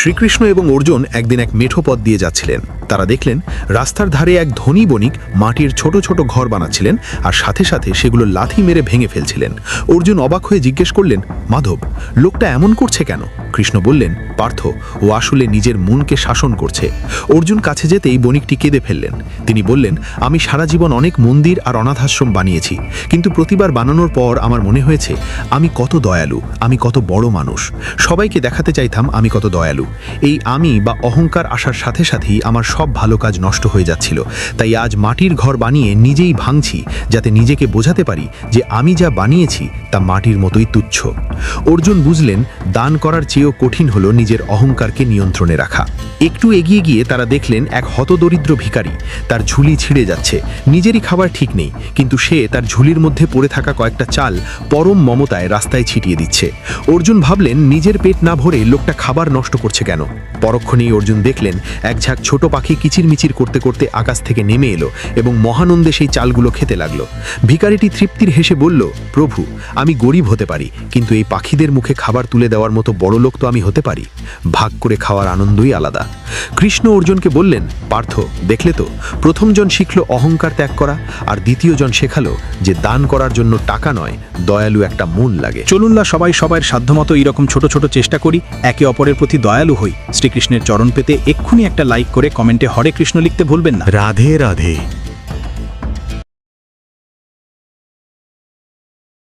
শ্রীকৃষ্ণ এবং অর্জুন একদিন এক মেঠো পথ দিয়ে যাচ্ছিলেন। তারা দেখলেন রাস্তার ধারে এক ধনী বণিক মাটির ছোট ছোট ঘর বানাচ্ছিলেন আর সাথে সাথে সেগুলো লাথি মেরে ভেঙে ফেলছিলেন। অর্জুন অবাক হয়ে জিজ্ঞেস করলেন, মাধব, লোকটা এমন করছে কেন? কৃষ্ণ বললেন, পার্থ, ও আসলে নিজের মনকে শাসন করছে। অর্জুন কাছে যেতেই বণিকটি কেঁদে ফেললেন। তিনি বললেন, আমি সারা জীবন অনেক মন্দির আর অনাথাশ্রম বানিয়েছি, কিন্তু প্রতিবার বানানোর পর আমার মনে হয়েছে আমি কত দয়ালু, আমি কত বড় মানুষ। সবাইকে দেখাতে চাইতাম আমি কত দয়ালু। এই আমি বা অহংকার আসার সাথে সাথেই আমার সব ভালো কাজ নষ্ট হয়ে যাচ্ছিল। তাই আজ মাটির ঘর বানিয়ে নিজেই ভাঙছি, যাতে নিজেকে বোঝাতে পারি যে আমি যা বানিয়েছি তা মাটির মতোই তুচ্ছ। অর্জুন বুঝলেন, দান করার চেয়েও কঠিন হলো নিজের অহংকারকে নিয়ন্ত্রণে রাখা। একটু এগিয়ে গিয়ে তারা দেখলেন এক হতদরিদ্র ভিখারি। তার ঝুলি ছিঁড়ে যাচ্ছে, নিজেরই খাবার ঠিক নেই, কিন্তু সে তার ঝুলির মধ্যে পড়ে থাকা কয়েকটা চাল পরম মমতায় রাস্তায় ছিটিয়ে দিচ্ছে। অর্জুন ভাবলেন, নিজের পেট না ভরে লোকটা খাবার নষ্ট করছে কেন? পরক্ষণেই অর্জুন দেখলেন এক ঝাঁক ছোট পাখি কিচিরমিচির করতে করতে আকাশ থেকে নেমে এলো এবং মহানন্দে সেই চালগুলো খেতে লাগলো। ভিখারিটি তৃপ্তির হেসে বলল, প্রভু, আমি গরিব হতে পারি, কিন্তু এই পাখিদের মুখে খাবার তুলে দেওয়ার মতো বড় লোক তো আমি হতে পারি। ভাগ করে খাওয়ার আনন্দই আলাদা। কৃষ্ণ অর্জুনকে বললেন, পার্থ, দেখলে তো, প্রথম জন শিখল অহংকার ত্যাগ করা, আর দ্বিতীয় জন শেখালো যে দান করার জন্য টাকা নয়, দয়ালু একটা মন লাগে। চলুন না সবাই সবার সাধ্যমতো এরকম ছোট ছোট চেষ্টা করি, একে অপরের প্রতি দয়ালু হই। শ্রীকৃষ্ণের চরণ পেতে এক্ষুনি একটা লাইক করে কমেন্টে হরে কৃষ্ণ লিখতে ভুলবেন না। রাধে রাধে।